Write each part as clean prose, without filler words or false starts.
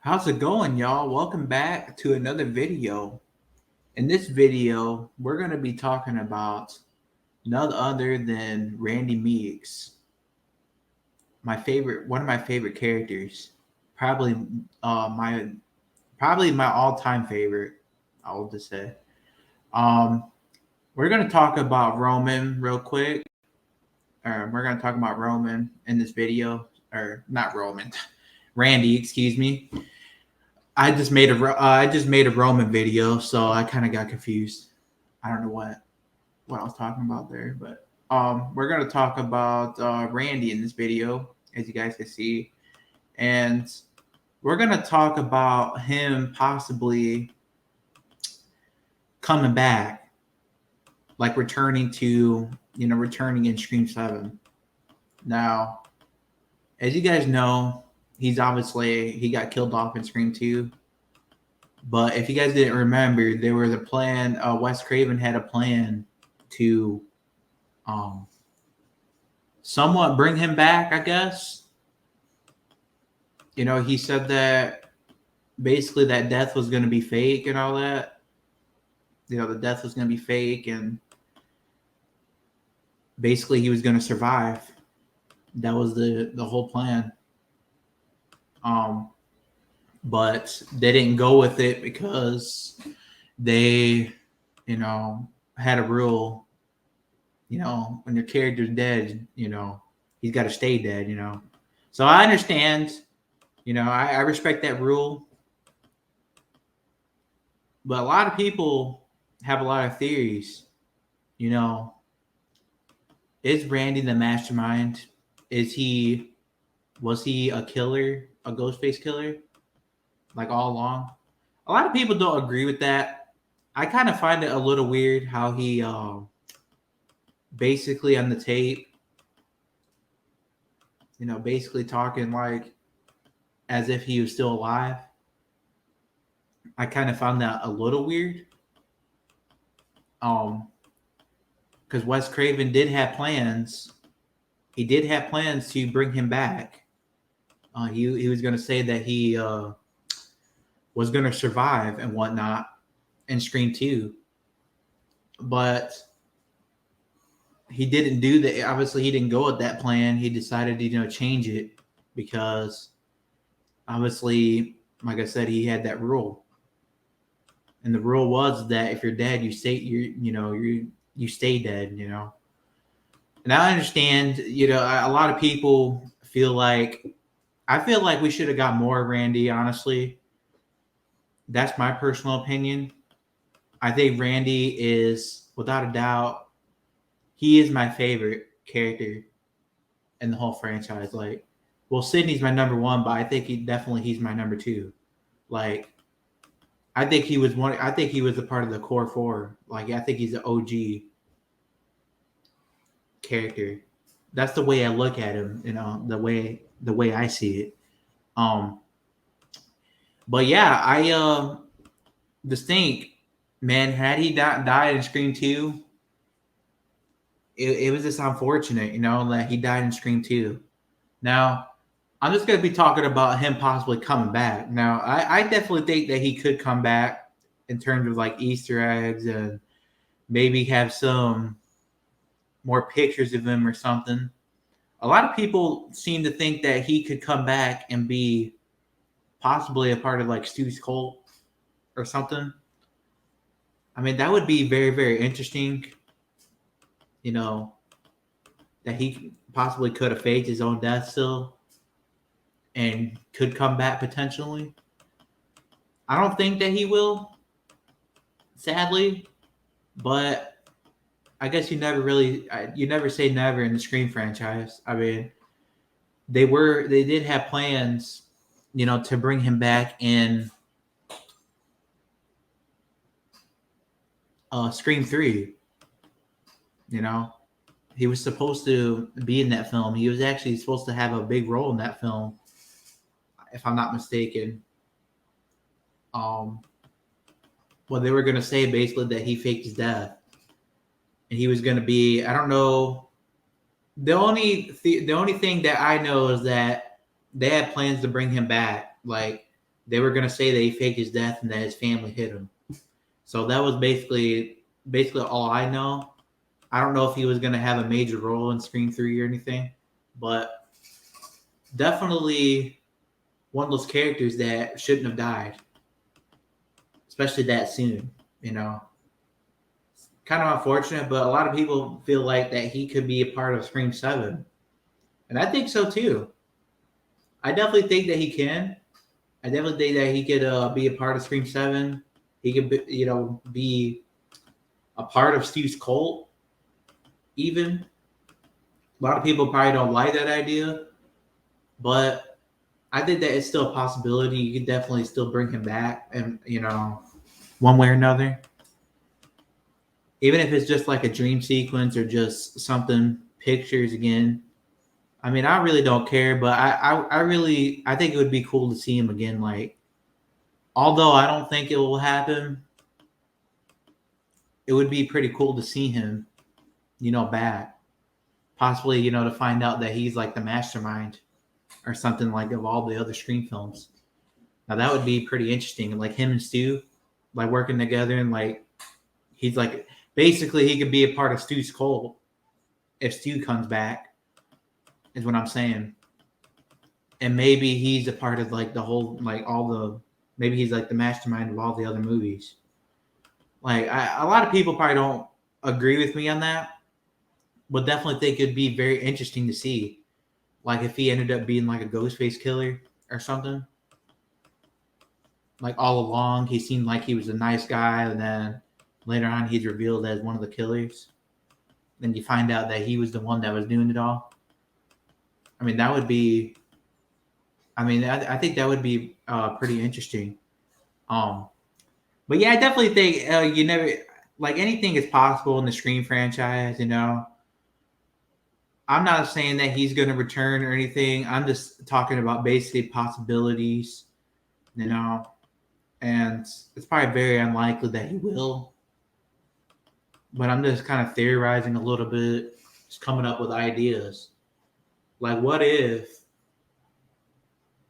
How's it going, y'all? Welcome back to another video. In this video, we're going to be talking about none other than Randy Meeks, one of my favorite characters, probably my my all-time favorite. I'll just say. Um, we're going to talk about Roman real quick. We're going to talk about Roman in this video, or not Roman, Randy. Excuse me. I just made a Roman video, so I kind of got confused. I don't know what I was talking about there, but we're gonna talk about Randy in this video, as you guys can see, and we're gonna talk about him possibly coming back, like returning in Scream 7. Now, as you guys know, he got killed off in Scream 2. But if you guys didn't remember, there was a plan. Wes Craven had a plan to somewhat bring him back, I guess. He said that basically that death was going to be fake and all that. The death was going to be fake, and basically he was going to survive. That was the whole plan. But they didn't go with it because they, had a rule. When your character's dead, he's got to stay dead. So I understand. I respect that rule. But a lot of people have a lot of theories. Is Randy the mastermind? Was he a killer, a Ghostface killer? Like all along? A lot of people don't agree with that. I kind of find it a little weird how he basically on the tape, basically talking like as if he was still alive. I kind of found that a little weird. Because Wes Craven did have plans. He did have plans to bring him back. He was going to say that he was going to survive and whatnot in Scream 2. But he didn't do that. Obviously, he didn't go with that plan. He decided to, change it because obviously, like I said, he had that rule. And the rule was that if you're dead, you stay dead, And I understand, a lot of people I feel like we should have got more Randy, honestly. That's my personal opinion. I think Randy is, without a doubt, he is my favorite character in the whole franchise. Like, well, Sidney's my number one, but I think he's my number two. Like, I think he was a part of the core four. Like, I think he's an OG character. That's the way I look at him, the way I see it. But yeah, I just think, man, had he not died in Scream 2, it was just unfortunate, that he died in Scream 2. Now, I'm just going to be talking about him possibly coming back. Now, I definitely think that he could come back in terms of like Easter eggs and maybe have some more pictures of him or something. A lot of people seem to think that he could come back and be possibly a part of like Stu's cult or something. I mean, that would be very, very interesting. That he possibly could have faked his own death still and could come back potentially. I don't think that he will, sadly, but I guess you never say never in the Scream franchise. I mean, they did have plans, to bring him back in Scream 3. He was supposed to be in that film. He was actually supposed to have a big role in that film, if I'm not mistaken. Well, they were going to say basically that he faked his death, and he was going to be, I don't know. The only thing that I know is that they had plans to bring him back. Like, they were gonna say that he faked his death and that his family hit him. So that was basically all I know. I don't know if he was gonna have a major role in Scream 3 or anything, but definitely one of those characters that shouldn't have died, especially that soon. You know, kind of unfortunate, but a lot of people feel like that he could be a part of Scream 7, and I think so too. I definitely think that he can. I definitely think that he could be a part of Scream 7. He could, be a part of Steve's cult. Even a lot of people probably don't like that idea, but I think that it's still a possibility. You could definitely still bring him back, and one way or another. Even if it's just like a dream sequence or just something pictures again. I mean, I really don't care, but I think it would be cool to see him again. Like, although I don't think it will happen, it would be pretty cool to see him, back. Possibly, to find out that he's like the mastermind or something like of all the other Scream films. Now that would be pretty interesting. Like him and Stu, like working together, and like he's like basically he could be a part of Stu's cult if Stu comes back. Is what I'm saying. And maybe he's a part of like the whole like all the maybe he's like the mastermind of all the other movies. Like a lot of people probably don't agree with me on that, but definitely think it'd be very interesting to see. Like if he ended up being like a Ghostface killer or something. Like all along, he seemed like he was a nice guy, and then later on, he's revealed as one of the killers. Then you find out that he was the one that was doing it all. I mean, that would be. I mean, I think that would be pretty interesting. Um, but yeah, I definitely think you never like anything is possible in the Scream franchise. I'm not saying that he's going to return or anything. I'm just talking about basically possibilities. You know, and it's probably very unlikely that he will. But I'm just kind of theorizing a little bit, just coming up with ideas. Like, what if,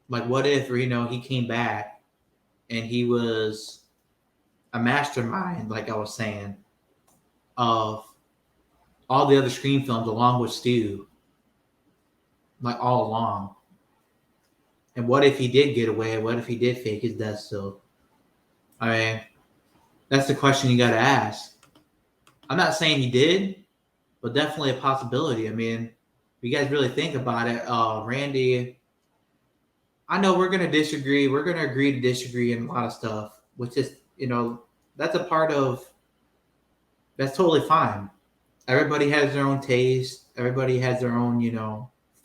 he came back and he was a mastermind, like I was saying, of all the other Scream films along with Stu, like all along. And what if he did get away? What if he did fake his death still? I mean, that's the question you got to ask. I'm not saying he did, but definitely a possibility. I mean, if you guys really think about it, Randy, I know we're going to disagree. We're going to agree to disagree in a lot of stuff, which is, that's a part of, that's totally fine. Everybody has their own taste. Everybody has their own,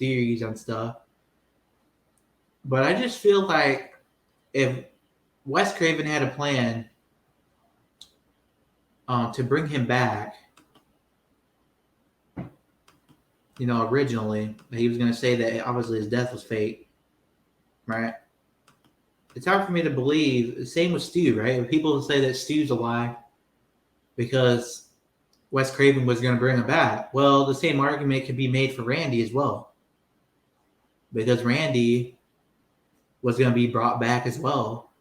theories on stuff. But I just feel like if Wes Craven had a plan to bring him back, originally, he was going to say that obviously his death was fake, right? It's hard for me to believe. Same with Stu, right? If people say that Stu's alive because Wes Craven was going to bring him back, well, the same argument could be made for Randy as well, because Randy was going to be brought back as well.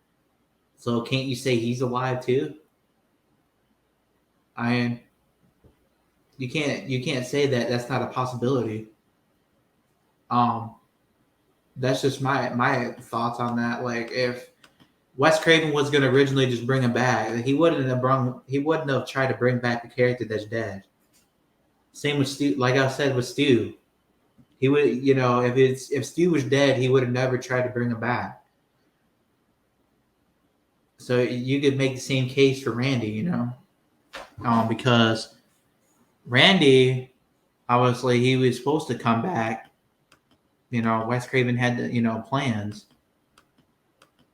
So can't you say he's alive too? You can't say that that's not a possibility. That's just my thoughts on that. Like if Wes Craven was going to originally just bring him back, he wouldn't have tried to bring back a character that's dead. Same with Stu. Like I said with Stu, he would, if Stu was dead, he would have never tried to bring him back. So you could make the same case for Randy, because Randy, obviously, he was supposed to come back. Wes Craven had the, plans,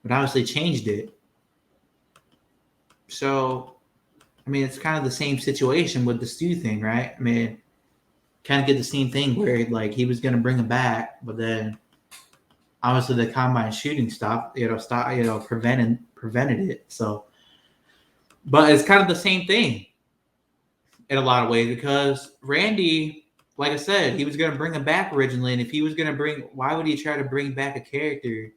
but obviously changed it. So, I mean, it's kind of the same situation with the Stu thing, right? I mean, kind of get the same thing where like he was going to bring him back, but then obviously the combine shooting prevented it. So, but it's kind of the same thing in a lot of ways because Randy, like I said, he was going to bring him back originally, and if he was going to why would he try to bring back a character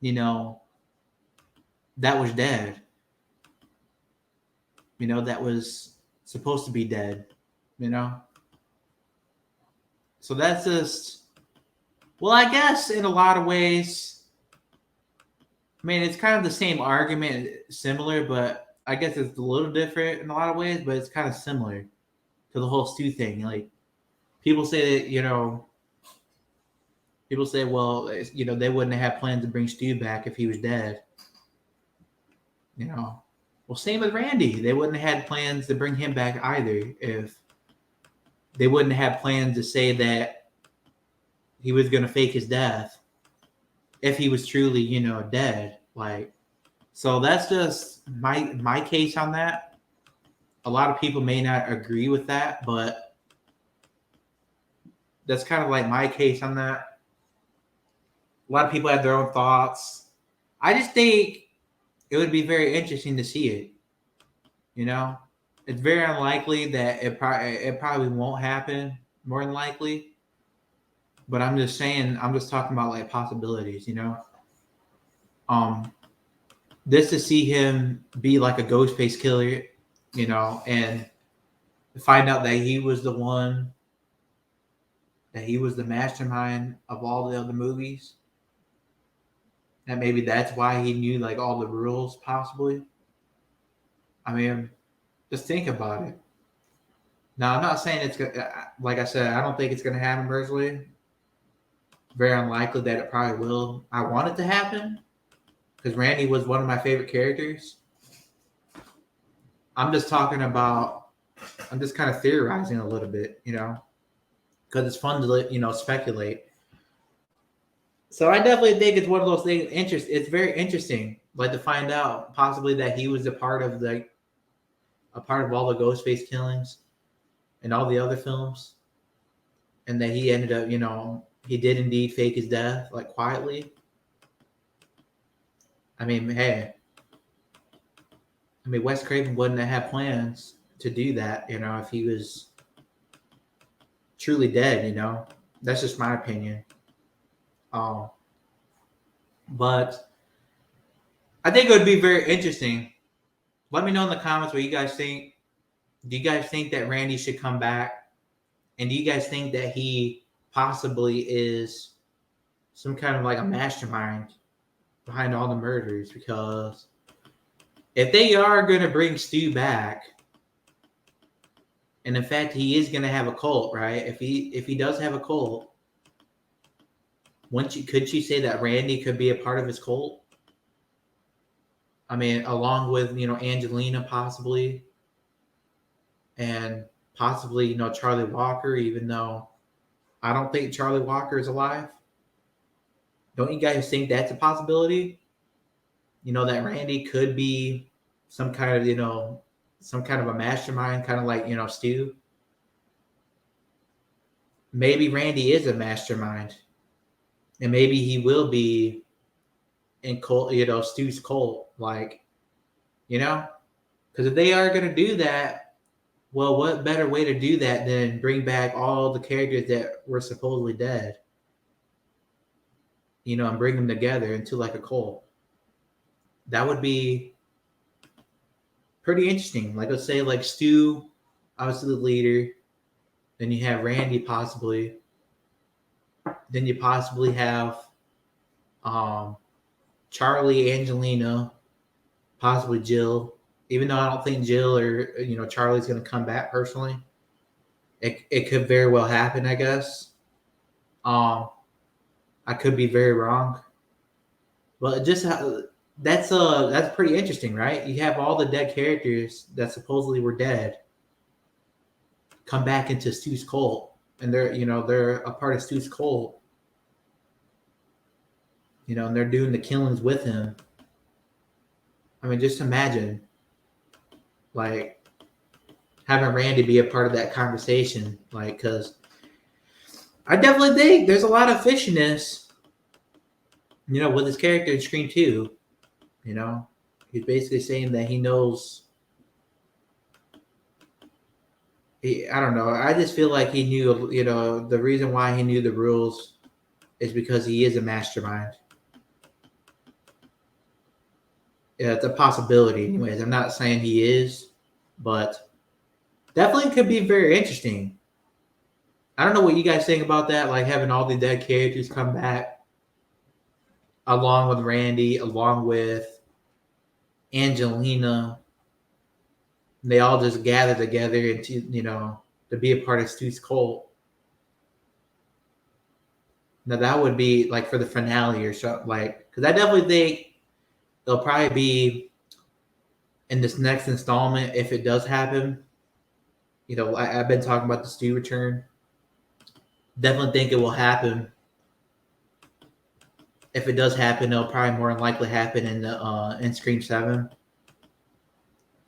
you know, that was dead, that was supposed to be dead, you know? So that's just, well, I guess in a lot of ways, I mean, it's kind of the same argument, similar, but I guess it's a little different in a lot of ways, but it's kind of similar to the whole Stu thing. Like, people say that, people say, well, they wouldn't have had plans to bring Stu back if he was dead. Well, same with Randy. They wouldn't have had plans to bring him back either if they wouldn't have plans to say that he was going to fake his death if he was truly, dead. Like, so that's just my case on that. A lot of people may not agree with that, but that's kind of like my case on that. A lot of people have their own thoughts. I just think it would be very interesting to see it. It's very unlikely that it probably won't happen. More than likely, but I'm just saying. I'm just talking about like possibilities. This to see him be like a ghost face killer, and find out that he was the one, that he was the mastermind of all the other movies. That maybe that's why he knew like all the rules, possibly. I mean, just think about it. Now, I'm not saying it's gonna. Like I said, I don't think it's gonna happen personally. Very unlikely that it probably will. I want it to happen because Randy was one of my favorite characters. I'm just talking about. I'm just kind of theorizing a little bit, because it's fun to speculate. So I definitely think it's one of those things. It's very interesting, like to find out possibly that he was a part of all the Ghostface killings and all the other films, and that he ended up, he did indeed fake his death, like quietly. I mean, hey, Wes Craven wouldn't have had plans to do that, if he was truly dead. That's just my opinion. But I think it would be very interesting. Let me know in the comments what you guys think. Do you guys think that Randy should come back? And do you guys think that he possibly is some kind of like a mastermind behind all the murders? Because if they are going to bring Stu back, and in fact he is going to have a cult, right? If he does have a cult, could you say that Randy could be a part of his cult? I mean, along with Angelina possibly, and possibly Charlie Walker, even though I don't think Charlie Walker is alive. Don't you guys think that's a possibility? That Randy could be some kind of a mastermind, kind of like Stu. Maybe Randy is a mastermind, and maybe he will be in cult, Stu's cult, like, because if they are going to do that, well, what better way to do that than bring back all the characters that were supposedly dead, and bring them together into like a cult? That would be pretty interesting. Like, let's say like Stu, obviously the leader, then you have Randy possibly, then you possibly have Charlie, Angelina, possibly Jill. Even though I don't think Jill or Charlie's going to come back personally, it could very well happen. I guess. I could be very wrong, but that's pretty interesting, right? You have all the dead characters that supposedly were dead come back into Stu's cult, and they're a part of Stu's cult, and they're doing the killings with him. I mean, just imagine, like, having Randy be a part of that conversation, like, because I definitely think there's a lot of fishiness, with his character in Scream 2. He's basically saying that he knows. I don't know. I just feel like he knew, the reason why he knew the rules is because he is a mastermind. it's a possibility, anyways. I'm not saying he is, but definitely could be very interesting. I don't know what you guys think about that, like having all the dead characters come back along with Randy, along with Angelina. They all just gather together and to be a part of Stu's cult. Now that would be like for the finale or something, like because I definitely think they'll probably be in this next installment if it does happen. I've been talking about the Stu return. Definitely think it will happen. If it does happen, it'll probably more than likely happen in Scream 7.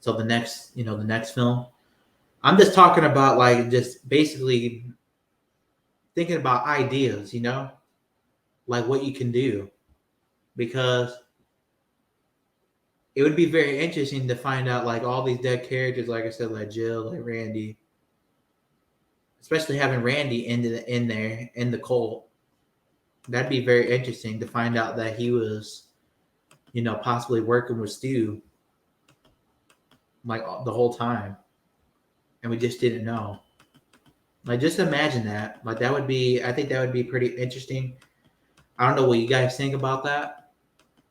So the next film. I'm just talking about like just basically thinking about ideas, like what you can do, because it would be very interesting to find out like all these dead characters, like I said, like Jill, like Randy, especially having Randy in there in the cult. That'd be very interesting to find out that he was, possibly working with Stu like the whole time, and we just didn't know. Like, just imagine that. Like, that would be. I think that would be pretty interesting. I don't know what you guys think about that,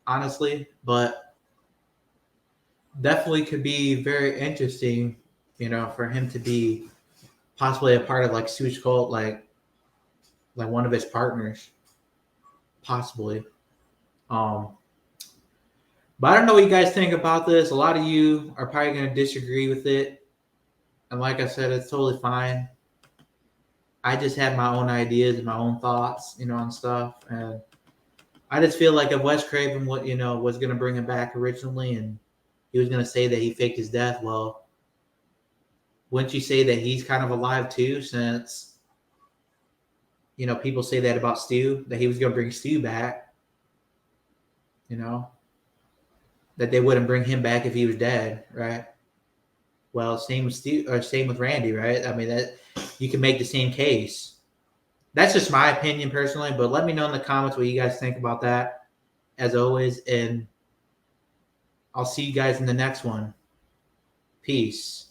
honestly, but definitely could be very interesting. For him to be possibly a part of like Stu's cult, like one of his partners, possibly. Um, but I don't know what you guys think about this. A lot of you are probably going to disagree with it, and like I said, it's totally fine. I just have my own ideas and my own thoughts, on stuff, and I just feel like if Wes Craven, was going to bring him back originally, and he was going to say that he faked his death, well, wouldn't you say that he's kind of alive too? Since people say that about Stu, that he was going to bring Stu back, that they wouldn't bring him back if he was dead, right? Well, same with Stu, or same with Randy, right? I mean, that you can make the same case. That's just my opinion personally, but let me know in the comments what you guys think about that, as always, and I'll see you guys in the next one. Peace.